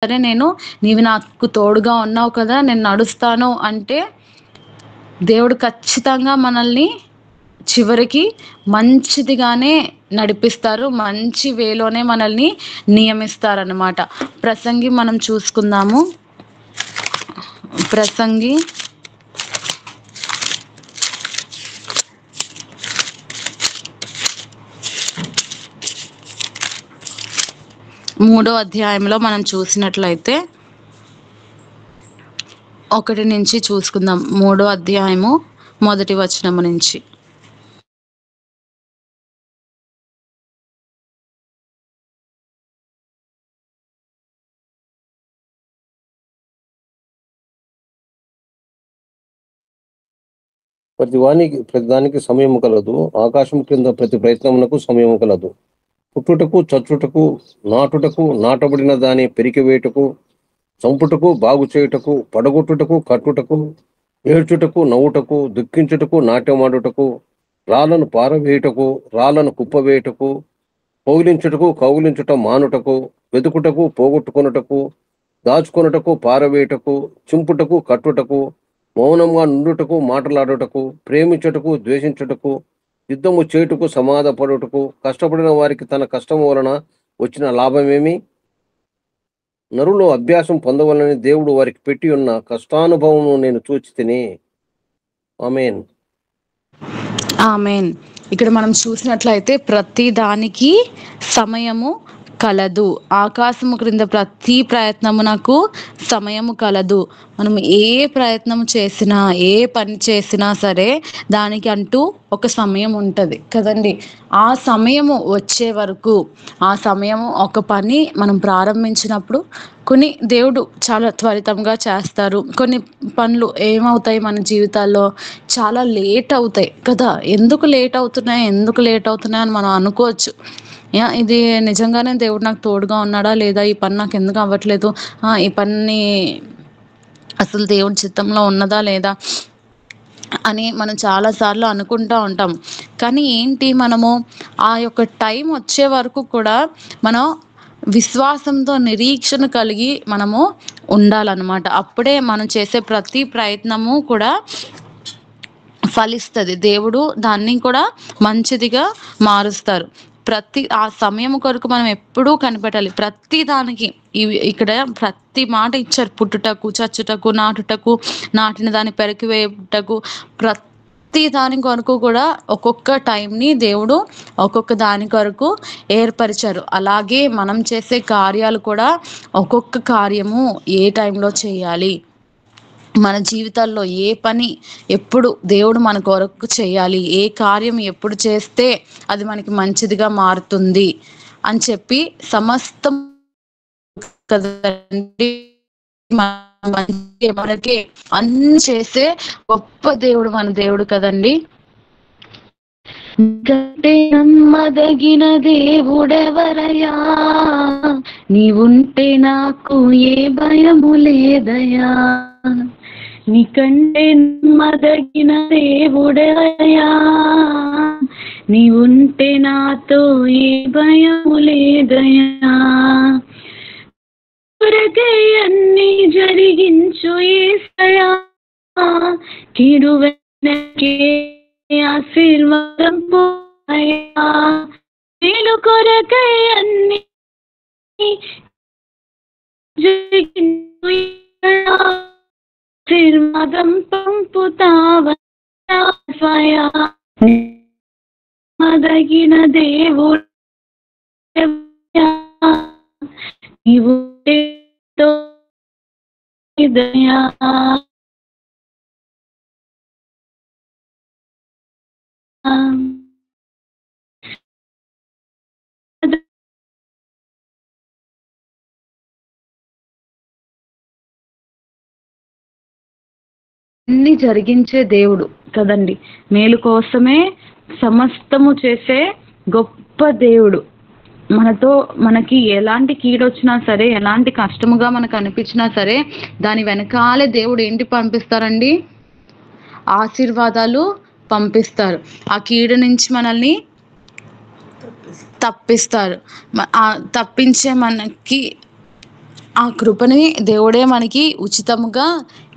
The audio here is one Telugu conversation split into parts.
సరే నీవు నాకు తోడుగా ఉన్నావు కదా, నేను నడుస్తాను అంటే దేవుడు ఖచ్చితంగా మనల్ని చివరికి మంచిదిగానే నడిపిస్తారు, మంచి వేలోనే మనల్ని నియమిస్తారన్నమాట. ప్రసంగి మనం చూసుకుందాము. ప్రసంగి 3వ అధ్యాయంలో మనం చూసినట్లయితే 1 నుంచి చూసుకుందాం. 3వ అధ్యాయము 1వ వచనము నుంచి. ప్రతిదానికి సమయము కలదు, ఆకాశం క్రింద ప్రతి ప్రయత్నమునకు సమయము కలదు. పుట్టుటకు, చచ్చుటకు, నాటుటకు, నాటబడిన దాని పెరికివేయుటకు, చంపుటకు, బాగు చేయుటకు, పడగొట్టుటకు, కట్టుటకు, ఏడ్చుటకు, నవ్వుటకు, దుఃఖించుటకు, నాట్యమాడుటకు, రాళ్లను పారవేయుటకు, రాళ్లను కుప్పవేయుటకు, పౌలించుటకు, కౌగిలించుట మానుటకు, వెతుకుటకు, పోగొట్టుకొనుటకు, దాచుకొనుటకు, పారవేయుటకు, చింపుటకు, కట్టుటకు, మౌనంగా నుండుటకు, మాటలాడుటకు, ప్రేమించుటకు, ద్వేషించుటకు, యుద్ధము చేయుటకు, సమాధపడుటకు, కష్టపడిన వారికి తన కష్టము వలన వచ్చిన లాభమేమి? నరులు అభ్యాసం పొందవలని దేవుడు వారికి పెట్టి ఉన్న కష్టానుభవము నేను చూచి తిని. ఆమేన్. ఆమేన్. ఇక్కడ మనం చూసినట్లయితే ప్రతి దానికి సమయము కలదు. ఆకాశము క్రింద ప్రతి ప్రయత్నమునకు సమయము కలదు. మనం ఏ ప్రయత్నం చేసినా, ఏ పని చేసినా సరే దానికి అంటూ ఒక సమయం ఉంటుంది కదండి. ఆ సమయము వచ్చే వరకు, ఆ సమయము ఒక పని మనం ప్రారంభించినప్పుడు కొన్ని దేవుడు చాలా త్వరితంగా చేస్తారు. కొన్ని పనులు ఏమవుతాయి మన జీవితాల్లో చాలా లేట్ అవుతాయి కదా. ఎందుకు లేట్ అవుతున్నాయి అని మనం అనుకోవచ్చు. ఇది నిజంగానే దేవుడు నాకు తోడుగా ఉన్నాడా లేదా, ఈ పని నాకు ఎందుకు అవ్వట్లేదు, ఈ పని అసలు దేవుని చిత్తంలో ఉన్నదా లేదా అని మనం చాలాసార్లు అనుకుంటూ ఉంటాం. కానీ ఏంటి, మనము ఆ యొక్క టైం వచ్చే వరకు కూడా మనం విశ్వాసంతో నిరీక్షణ కలిగి మనము ఉండాలన్నమాట. అప్పుడే మనం చేసే ప్రతి ప్రయత్నము కూడా ఫలిస్తుంది. దేవుడు దాన్ని కూడా మంచిదిగా మారుస్తారు. ఆ సమయం కొరకు మనం ఎప్పుడూ కనిపెట్టాలి. ప్రతి దానికి ఇక్కడ ప్రతి మాట ఇచ్చారు. పుట్టుటకు, చచ్చుటకు, నాటుటకు, నాటిన దాన్ని పెరికివేయుటకు, ప్రతి దాని కొరకు కూడా ఒక్కొక్క టైంని దేవుడు ఒక్కొక్క దాని కొరకు ఏర్పరిచారు. అలాగే మనం చేసే కార్యాలు కూడా ఒక్కొక్క కార్యము ఏ టైంలో చేయాలి, మన జీవితాల్లో ఏ పని ఎప్పుడు దేవుడు మన కొరకు చేయాలి, ఏ కార్యం ఎప్పుడు చేస్తే అది మనకి మంచిదిగా మారుతుంది అని చెప్పి సమస్తం కదండి. మనకి అన్ని చేసే గొప్ప దేవుడు మన దేవుడు కదండి. నీకంటే నమ్మదగిన దేవుడెవరయ్యా, నీవుంటే నాకు ఏ భయము లేదయ్యా. నీకంటే నమ్మదగిన దేవుడెవరయ్యా, నీవుంటే నాతో ఏ భయము లేదయ్యా. కొరకే అన్ని జరిగించు యేసయ్యా, కీడు వెనకే ఆశీర్వాదం పోయా. మేలు కొరకై అన్ని జరిగించు యేసయ్యా, ఆశీర్వాదం పంపుతావయ్యా. నమ్మదగిన దేవుడు నీవు దయా. అన్ని జరిగించే దేవుడు కదండి. మేలు కోసమే సమస్తము చేసే గొప్ప దేవుడు. మనకి ఎలాంటి కీడొచ్చినా సరే, ఎలాంటి కష్టముగా మనకు అనిపించినా సరే, దాని వెనకాలే దేవుడు ఏంటి పంపిస్తారండి? ఆశీర్వాదాలు పంపిస్తారు. ఆ కీడు నుంచి మనల్ని తప్పిస్తారు. తప్పించే మనకి ఆ కృపని దేవుడే మనకి ఉచితముగా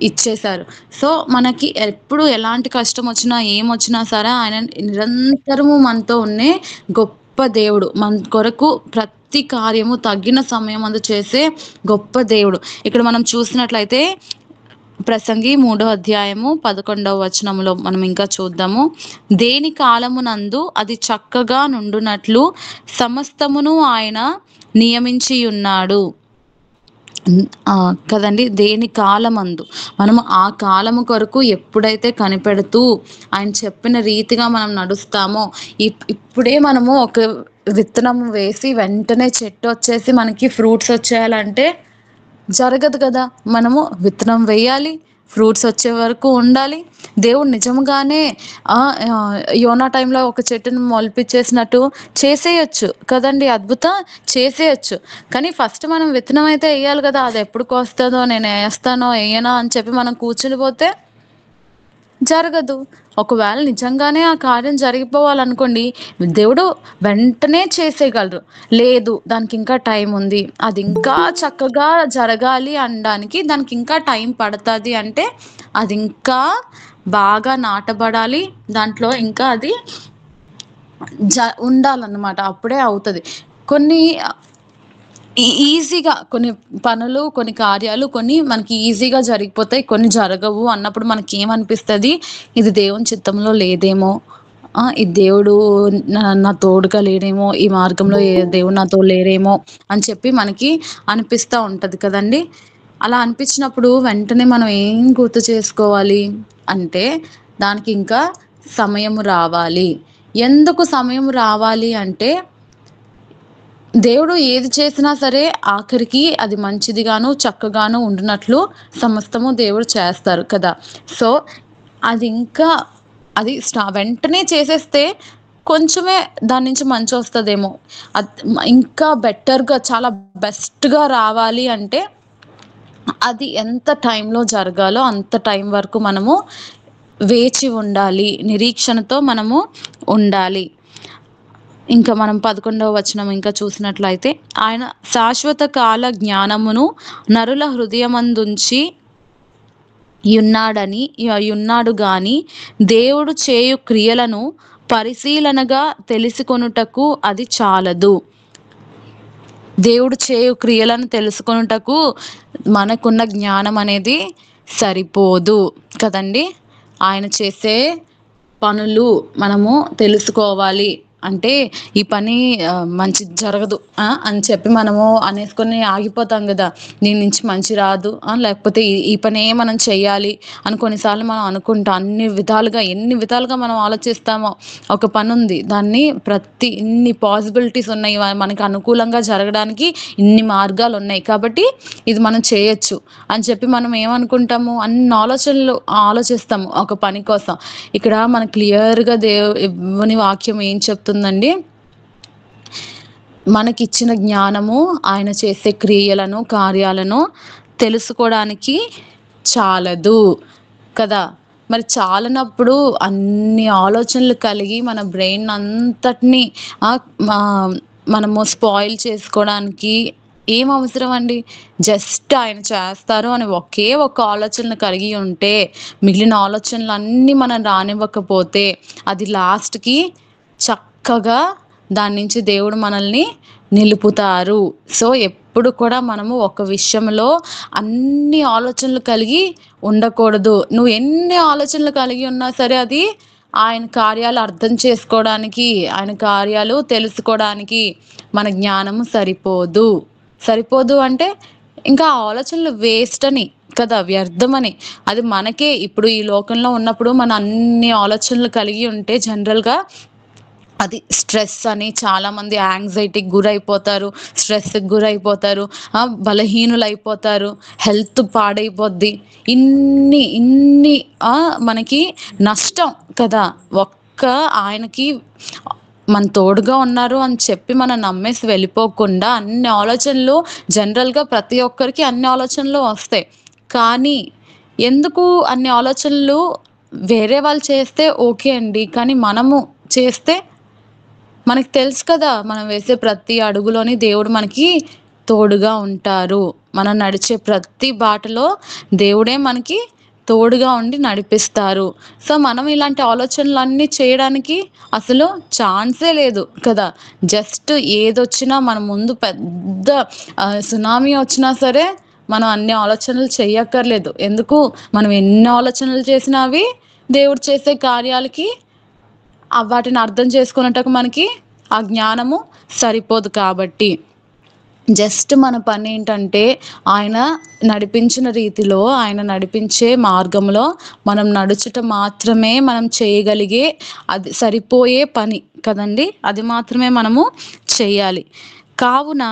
ఇచ్చేశారు. సో, మనకి ఎప్పుడు ఎలాంటి కష్టమొచ్చినా, ఏమొచ్చినా సరే ఆయన నిరంతరము మనతో ఉండే గొప్ప దేవుడు. మన కొరకు ప్రతి కార్యము తగ్గిన సమయమందు చేసే గొప్ప దేవుడు. ఇక్కడ మనం చూసినట్లయితే ప్రసంగి 3 అధ్యాయము 11 వచనంలో మనం ఇంకా చూద్దాము. దేని కాలమునందు అది చక్కగా నుండునట్లు సమస్తమును ఆయన నియమించియున్నాడు. కదండీ! దేని కాలమందు. మనము ఆ కాలము కొరకు ఎప్పుడైతే కనిపెడుతూ ఆయన చెప్పిన రీతిగా మనం నడుస్తామో, ఇప్పుడే మనము ఒక విత్తనం వేసి వెంటనే చెట్టొచ్చేసి మనకి ఫ్రూట్స్ వచ్చేయాలంటే జరగదు కదా! మనము విత్తనం వేయాలి. ఫ్రూట్స్ వచ్చే వరకు ఉండాలి. దేవుడు నిజంగానే యోనా టైంలో ఒక చెట్టుని మొలిపిచ్చేసినట్టు చేసేయొచ్చు కదండీ! అద్భుతం చేసేయొచ్చు. కానీ ఫస్ట్ మనం విత్తనం అయితే ఎయ్యాలి గదా! అది ఎప్పుడు కోస్తదో, నేను ఏస్తానో, ఎయ్యనో అని చెప్పి మనం కూర్చునిపోతే జరగదు. ఒకవేళ నిజంగానే ఆ కార్యం జరిగిపోవాలనుకోండి, దేవుడు వెంటనే చేసేయగలరు. లేదు దానికింకా టైముంది. అదింకా చక్కగా జరగాలి అనడానికి దానికింకా టైం పడతది అంటే, అదింకా బాగా నాటబడాలి. దాంట్లో ఇంకా అది ఉండాలన్నమాట. అప్పుడే అవుతది. కొన్ని ఈజీగా కొన్ని పనులు, కొన్ని కార్యాలు కొన్ని మనకి ఈజీగా జరిగిపోతాయి. కొన్ని జరగవు అన్నప్పుడు మనకేమనిపిస్తది? ఇది దేవుని చిత్తంలో లేదేమో! ఇది దేవుడు నా తోడుగా లేడేమో! ఈ మార్గంలో దేవుడు నాతో లేరేమో! అని చెప్పి మనకి అనిపిస్తా ఉంటది కదండీ! అలా అనిపించినప్పుడు వెంటనే మనం ఏం గుర్తు చేసుకోవాలి అంటే, దానికింకా సమయము రావాలి. ఎందుకు సమయం రావాలి అంటే దేవుడు ఏది చేసినా సరే ఆఖరికి అది మంచిదిగాను, చక్కగాను ఉండునట్లు సమస్తము దేవుడు చేస్తారు కదా! సో, అది ఇంకా అది వెంటనే చేసేస్తే కొంచెమే దాని నుంచి మంచొస్తదేమో. ఇంకా బెటర్‌గా చాలా బెస్ట్‌గా రావాలి అంటే అది ఎంత టైంలో జరగాలో అంత టైం వరకు మనము వేచి ఉండాలి. నిరీక్షణతో మనము ఉండాలి. ఇంకా మనం 11వ వచనం ఇంకా చూసినట్లయితే, ఆయన శాశ్వత కాల జ్ఞానమును నరుల హృదయమందుంచి యున్నాడు గాని, దేవుడు చేయు క్రియలను పరిశీలనగా తెలుసుకొనుటకు అది చాలదు. దేవుడు చేయు క్రియలను తెలుసుకొనుటకు మనకున్న జ్ఞానం అనేది సరిపోదు కదండీ! ఆయన చేసే పనులు మనము తెలుసుకోవాలి. అంటే ఈ పని మంచిది జరగదు అని చెప్పి మనము అనేసుకొని ఆగిపోతాం గదా! దీని నుంచి మంచి రాదు. లేకపోతే ఈ పనే మనం చెయ్యాలి అని కొన్నిసార్లు మనం అనుకుంటాం. ఎన్ని విధాలుగా మనం ఆలోచిస్తామో. ఒక పనుంది. దాన్ని ఇన్ని పాసిబిలిటీస్ ఉన్నాయి. మనకి అనుకూలంగా జరగడానికి ఇన్ని మార్గాలున్నాయి. కాబట్టి ఇది మనం చేయొచ్చు అని చెప్పి మనం ఏమనుకుంటాము, అన్ని ఆలోచనలు ఆలోచిస్తాము ఒక పని కోసం. ఇక్కడ మనకు క్లియర్‌గా దేవుని వాక్యం ఏం చెప్తుందండి, మనకిచ్చిన జ్ఞానము, ఆయన చేసే క్రియలను, కార్యాలను తెలుసుకోవడానికి చాలదు కదా! మరి చాలనప్పుడు అన్ని ఆలోచనలు కలిగి మన బ్రెయిన్ అంతటిని మనము స్పాయిల్ చేసుకోవడానికి ఏం అవసరం అండి? జస్ట్ ఆయన చేస్తారు అని ఒకే ఒక్క ఆలోచనలు కలిగి ఉంటే, మిగిలిన ఆలోచనలన్నీ మనం రానివ్వకపోతే, అది లాస్ట్‌కి చక్కగా దాని నుంచి దేవుడు మనల్ని నిలుపుతారు. సో, ఎప్పుడు కూడా మనము ఒక విషయంలో అన్ని ఆలోచనలు కలిగి ఉండకూడదు. నువ్వు ఎన్ని ఆలోచనలు కలిగి ఉన్నా సరే అది ఆయన కార్యాలు అర్థం చేసుకోవడానికి, ఆయన కార్యాలు తెలుసుకోవడానికి మన జ్ఞానము సరిపోదు. సరిపోదు అంటే ఇంకా ఆ ఆలోచనలు వేస్ట్ అని కదా! వ్యర్థమని. అది మనకే ఇప్పుడు ఈ లోకంలో ఉన్నప్పుడు మన అన్ని ఆలోచనలు కలిగి ఉంటే జనరల్‌గా అది స్ట్రెస్ అని చాలామంది యాంగ్జైటీకి గురైపోతారు. స్ట్రెస్‌కి గురైపోతారు. బలహీనులైపోతారు. హెల్త్ పాడైపోద్ది. ఇన్ని మనకి నష్టం కదా! ఆయనకి మన తోడుగా ఉన్నారు అని చెప్పి మనం నమ్మేసి వెళ్ళిపోకుండా అన్ని ఆలోచనలు జనరల్‌గా ప్రతి ఒక్కరికి అన్ని ఆలోచనలు వస్తాయి. కానీ ఎందుకు అన్ని ఆలోచనలు వేరే వాళ్ళు చేస్తే ఓకే అండి. కానీ మనము చేస్తే మనకు తెలుసు కదా! మనం వేసే ప్రతి అడుగులోని దేవుడు మనకి తోడుగా ఉంటారు. మనం నడిచే ప్రతి బాటలో దేవుడే మనకి తోడుగా ఉండి నడిపిస్తారు. సో, మనం ఇలాంటి ఆలోచనలన్నీ చేయడానికి అసలు ఛాన్సే లేదు కదా! జస్ట్ ఏదొచ్చినా మన ముందు పెద్ద సునామీ వచ్చినా సరే, మనం అన్ని ఆలోచనలు చెయ్యక్కర్లేదు. ఎందుకు? మనం ఎన్ని ఆలోచనలు చేసినా అవి దేవుడు చేసే కార్యాలకి వాటిని అర్థం చేసుకునేటకు మనకి ఆ జ్ఞానము సరిపోదు కాబట్టి. జస్ట్ మన పనేంటంటే, ఆయన నడిపించిన రీతిలో, ఆయన నడిపించే మార్గంలో మనం నడుచుట మాత్రమే మనం చేయగలిగే అది సరిపోయే పని కదండీ! అది మాత్రమే మనము చెయ్యాలి. కావున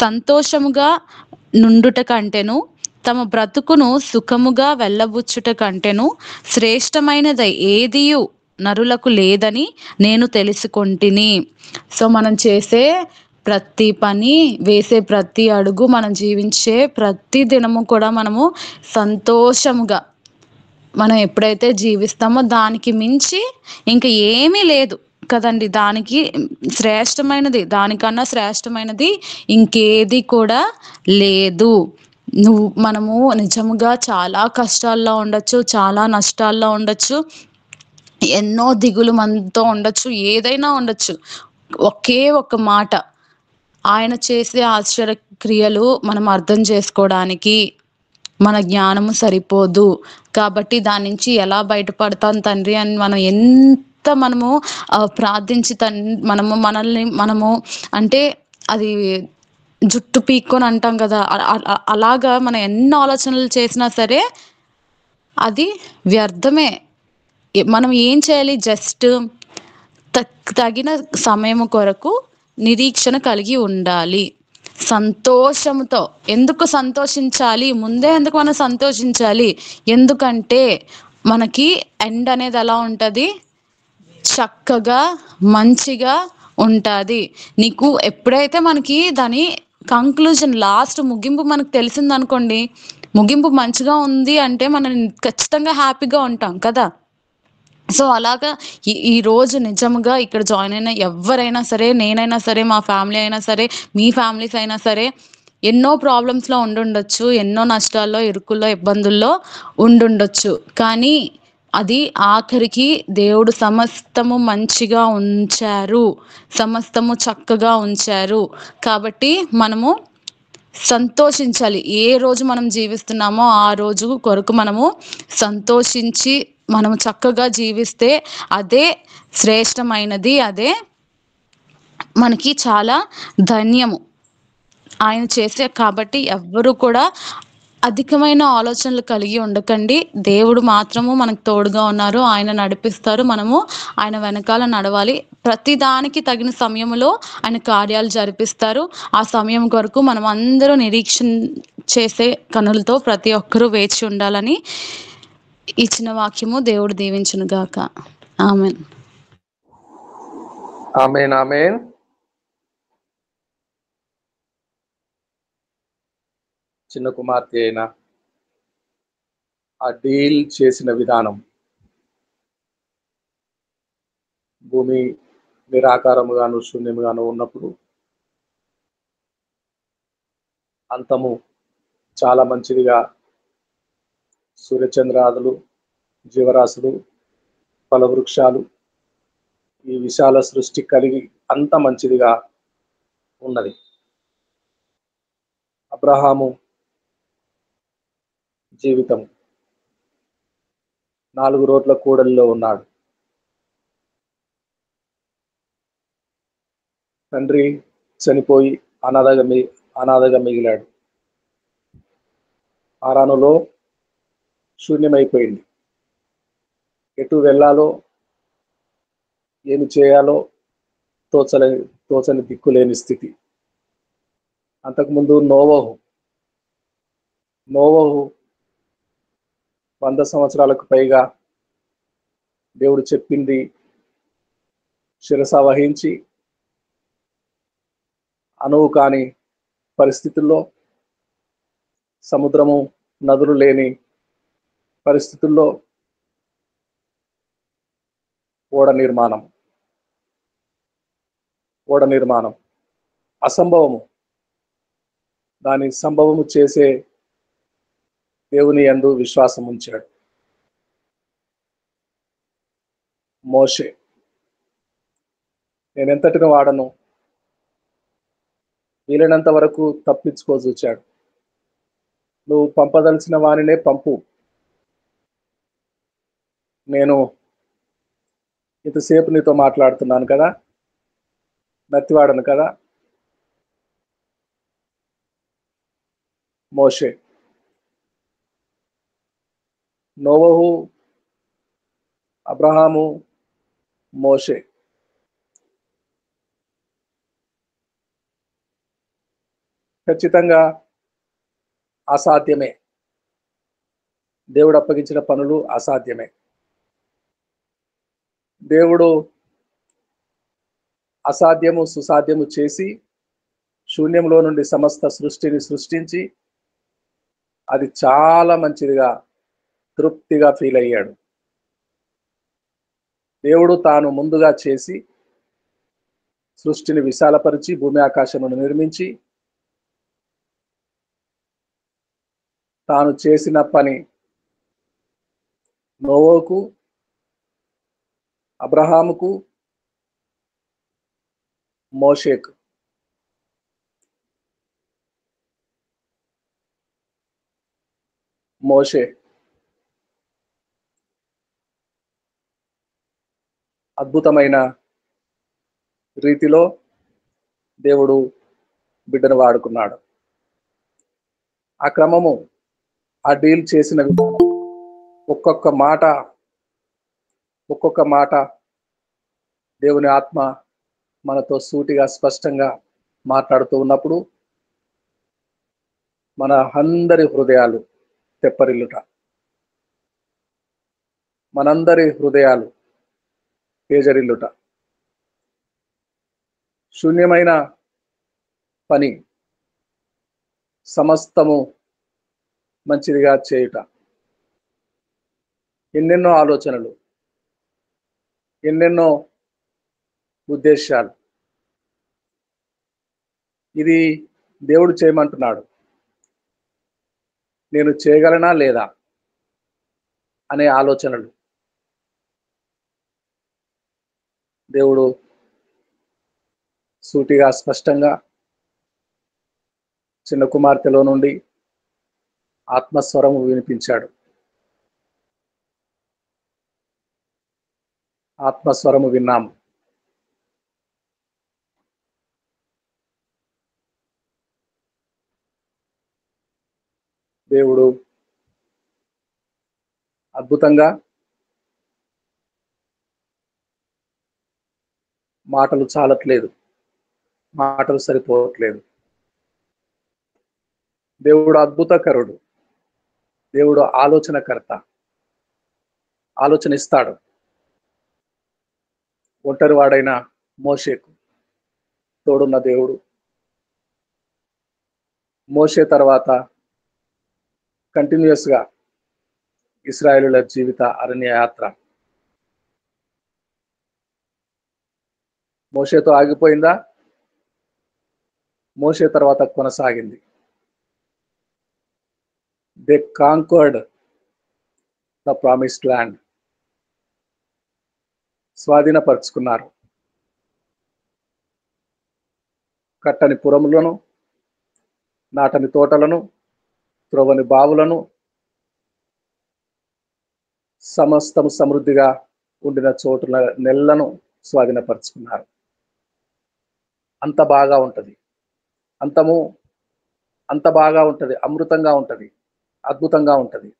సంతోషముగా నుండుట కంటెను, తమ బ్రతుకును సుఖముగా వెళ్ళబుచ్చుట కంటెను శ్రేష్టమైనది ఏదియు నరులకు లేదని నేను తెలుసుకొంటిని. సో, మనం చేసే ప్రతి పని, వేసే ప్రతి అడుగు, మనం జీవించే ప్రతి దినము కూడా మనము సంతోషముగా మనం ఎప్పుడైతే జీవిస్తామో దానికి మించి ఇంక ఏమీ లేదు కదండీ! దానికి దానికన్నా శ్రేష్టమైనది ఇంకేది కూడా లేదు. మనము నిజముగా చాలా కష్టాల్లో ఉండొచ్చు, చాలా నష్టాల్లో ఉండొచ్చు, ఎన్నో దిగులు మనతో ఉండొచ్చు, ఏదైనా ఉండొచ్చు. ఒకే ఒక్క మాట, ఆయన చేసే ఆశ్చర్య క్రియలు మనం అర్థం చేసుకోవడానికి మన జ్ఞానము సరిపోదు. కాబట్టి దాని నుంచి ఎలా బయటపడతాం తండ్రి అని మనం ఎంత మనము ప్రార్థించి మనము అంటే అది జుట్టు పీక్కొని అంటాం కదా! అలాగా మనం ఎన్ని ఆలోచనలు చేసినా సరే అది వ్యర్థమే. మనం ఏం చేయాలి? జస్ట్ తగిన సమయము కొరకు నిరీక్షణ కలిగి ఉండాలి. సంతోషముతో. ఎందుకు సంతోషించాలి? ముందే ఎందుకు మనం సంతోషించాలి? ఎందుకంటే మనకి ఎండ్ అనేది ఎలా ఉంటది? చక్కగా, మంచిగా ఉంటాది. నీకు ఎప్పుడైతే మనకి దాని కంక్లూజన్ లాస్ట్ ముగింపు మనకు తెలిసిందనుకోండి, ముగింపు మంచిగా ఉంది అంటే మనం ఖచ్చితంగా హ్యాపీగా ఉంటాం కదా! సో, అలాగా ఈ రోజు నిజంగా ఇక్కడ జాయిన్ అయిన ఎవ్వరైనా సరే, నేనైనా సరే, మా ఫ్యామిలీ అయినా సరే, మీ ఫ్యామిలీస్ అయినా సరే, ఎన్నో ప్రాబ్లమ్స్‌లో ఉండుండొచ్చు. ఎన్నో నష్టాల్లో, ఇరుకుల్లో, ఇబ్బందుల్లో ఉండుండొచ్చు. కానీ అది ఆఖరికి దేవుడు సమస్తము మంచిగా ఉంచారు. సమస్తము చక్కగా ఉంచారు. కాబట్టి మనము సంతోషించాలి. ఏ రోజు మనం జీవిస్తున్నామో ఆ రోజు కొరకు మనము సంతోషించి, మనము చక్కగా జీవిస్తే అదే శ్రేష్టమైనది. అదే మనకి చాలా ధన్యము. ఆయన చేసే కాబట్టి ఎవ్వరు కూడా అధికమైన ఆలోచనలు కలిగి ఉండకండి. దేవుడు మాత్రము మనకు తోడుగా ఉన్నారు. ఆయన నడిపిస్తారు. మనము ఆయన వెనకాల నడవాలి. ప్రతి దానికి తగిన సమయములో ఆయన కార్యాలు జరిపిస్తారు. ఆ సమయం కొరకు మనం అందరూ నిరీక్షణ చేసే కనులతో ప్రతి ఒక్కరూ వేచి ఉండాలని ఇచ్చిన వాక్యము దేవుడు దీవించును గాక. ఆమేన్. ఆమేన్. ఆమేన్. చిన్న కుమార్తె అయిన ఆ డీల్ చేసిన విధానం, భూమి నిరాకారముగాను శూన్యముగాను ఉన్నప్పుడు అంతము చాలా మంచిదిగా సూర్యచంద్రాదులు, జీవరాశులు, ఫలవృక్షాలు, ఈ విశాల సృష్టి కలిగి అంత మంచిదిగా ఉన్నది. అబ్రహాము జీవితం 4 రోడ్ల కూడలిలో ఉన్నాడు. తండ్రి చనిపోయి అనాథగా మిగిలాడు. హారానులో శూన్యమైపోయింది. ఎటు వెళ్ళాలో, ఏమి చేయాలో తోచని దిక్కులేని స్థితి. అంతకుముందు నోవహు 100 సంవత్సరాలకు పైగా దేవుడు చెప్పింది శిరస వహించి అనువు కాని పరిస్థితుల్లో, సముద్రము నదులు లేని పరిస్థితుల్లో ఓడ నిర్మాణం అసంభవము. దాని సంభవము చేసే దేవుని యందు విశ్వాసం ఉంచాడు. మోషే, నేనెంతటిని వాడను, వీలైనంత వరకు తప్పించుకోజూచాడు. నువ్వు పంపదలిచిన వారినే పంపు, నేను ఇంతసేపు నీతో మాట్లాడుతున్నాను కదా, నత్తివాడను కదా. మోషే, నోవహు, అబ్రహాము, మోషే, ఖచ్చితంగా అసాధ్యమే. దేవుడు అప్పగించిన పనులు అసాధ్యమే. దేవుడు అసాధ్యము సుసాధ్యము చేసి శూన్యంలో నుండి సమస్త సృష్టిని సృష్టించి అది చాలా మంచిదిగా తృప్తిగా ఫీల్ అయ్యాడు. దేవుడు తాను ముందుగా చేసి సృష్టిని విశాలపరిచి భూమి ఆకాశమును నిర్మించి తాను చేసిన పని నోవహుకు, అబ్రహాముకు, మోషేకు మోషే అద్భుతమైన రీతిలో దేవుడు బిడ్డను వాడుకున్నాడు. ఆ క్రమము, ఆ డీల్ చేసిన విధానం, ఒక్కొక్క మాట దేవుని ఆత్మ మనతో సూటిగా స్పష్టంగా మాట్లాడుతూ ఉన్నప్పుడు మన అందరి హృదయాలు తెప్పరిల్లుట, మనందరి హృదయాలు తేజరిల్లుట, శూన్యమైన పని సమస్తము మంచిదిగా చేయుట, ఎన్నెన్నో ఆలోచనలు, ఎన్నెన్నో ఉద్దేశాలు, ఇది దేవుడు చేయమంటున్నాడు, నేను చేయగలనా లేదా అనే ఆలోచనలు దేవుడు సూటిగా స్పష్టంగా చిన్న కుమార్తెలో నుండి ఆత్మస్వరము వినిపించాడు. ఆత్మస్వరము విన్నాము. దేవుడు అద్భుతంగా మాటలు చాలట్లేదు, మాటలు సరిపోవట్లేదు. దేవుడు అద్భుతకరుడు, దేవుడు ఆలోచనకర్త, ఆలోచన ఇస్తాడు. ఒంటరి వాడైన మోషేకు తోడున్న దేవుడు, మోషే తర్వాత కంటిన్యూస్ గా ఇశ్రాయేలుల జీవిత అరణ్య యాత్ర మోషేతో ఆగిపోయిందా? మోషే తర్వాత కొనసాగింది. They conquered the promised land, స్వాధీనపరుచుకున్నారు. కట్టని పురములను, నాటని తోటలను, త్రోవని బావులను, సమస్తము సమృద్ధిగా ఉండిన చోటుల నెల్లను స్వాధీనపరుచుకున్నారు. అంత బాగా ఉంటది, అంత బాగా ఉంటది, అమృతంగా ఉంటది, అద్భుతంగా ఉంటది.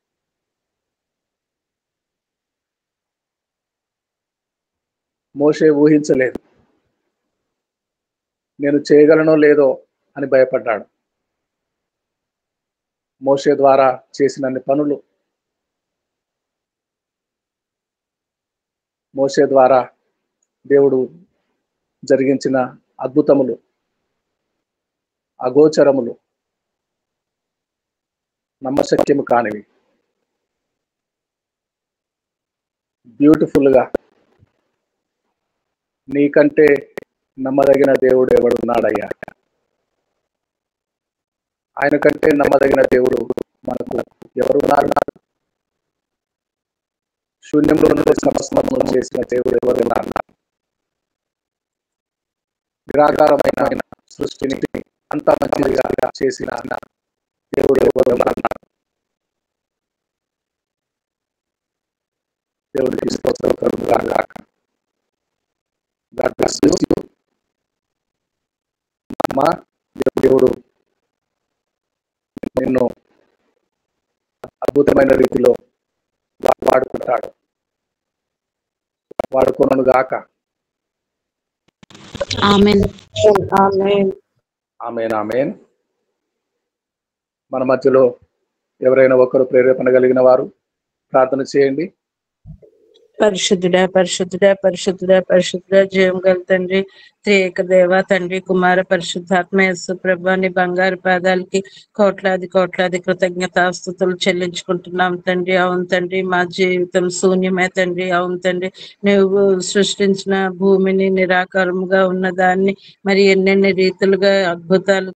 మోషే ఊహించలేదు, నేను చేయగలనో లేదో అని భయపడ్డాడు. మోషే ద్వారా చేసినన్ని పనులు, మోషే ద్వారా దేవుడు జరిగించిన అద్భుతములు, అగోచరములు, నమ్మశక్యము కానివి, బ్యూటిఫుల్ గా నీకంటే నమ్మదగిన దేవుడు ఎవడున్నాడయ్యా, ఆయన కంటే నమ్మదగిన దేవుడు మనకు ఎవరున్నారు? శూన్యంలో నుండి సమస్తమును చేసిన దేవుడు ఎవరున్నారు? నిరాకారమైన సృష్టిని అంత మంచిగా చేసిన దేవుడు ఎవరున్నారు? దేవుడికి స్తోత్రం కలుగుగాక. God bless you. అమ్మా, దేవుడు నిన్ను అద్భుతమైన రీతిలో వాడుకుంటాడు. వాడుకోను గాక. ఆమేన్. ఆమేన్ ఆమేన్. మన మధ్యలో ఎవరైనా ఒకరు ప్రేరేపణ కలిగిన వారు ప్రార్థన చేయండి. పరిశుద్ధుడా పరిశుద్ధుడా పరిశుద్ధుడా పరిశుద్ధుడా జీవం గల తండ్రి, త్రియేక దేవ తండ్రి, కుమార పరిశుద్ధాత్మ యేసు ప్రభు నీ బంగారు పాదాలకి కోట్లాది కోట్లాది కృతజ్ఞతాస్తుతులు చెల్లించుకుంటున్నాం తండ్రి. అవును తండ్రి, మా జీవితం శూన్యమే తండ్రి. అవును తండ్రి, నువ్వు సృష్టించిన భూమిని నిరాకారముగా ఉన్న దాన్ని మరి ఎన్నెన్ని రీతులుగా అద్భుతాలు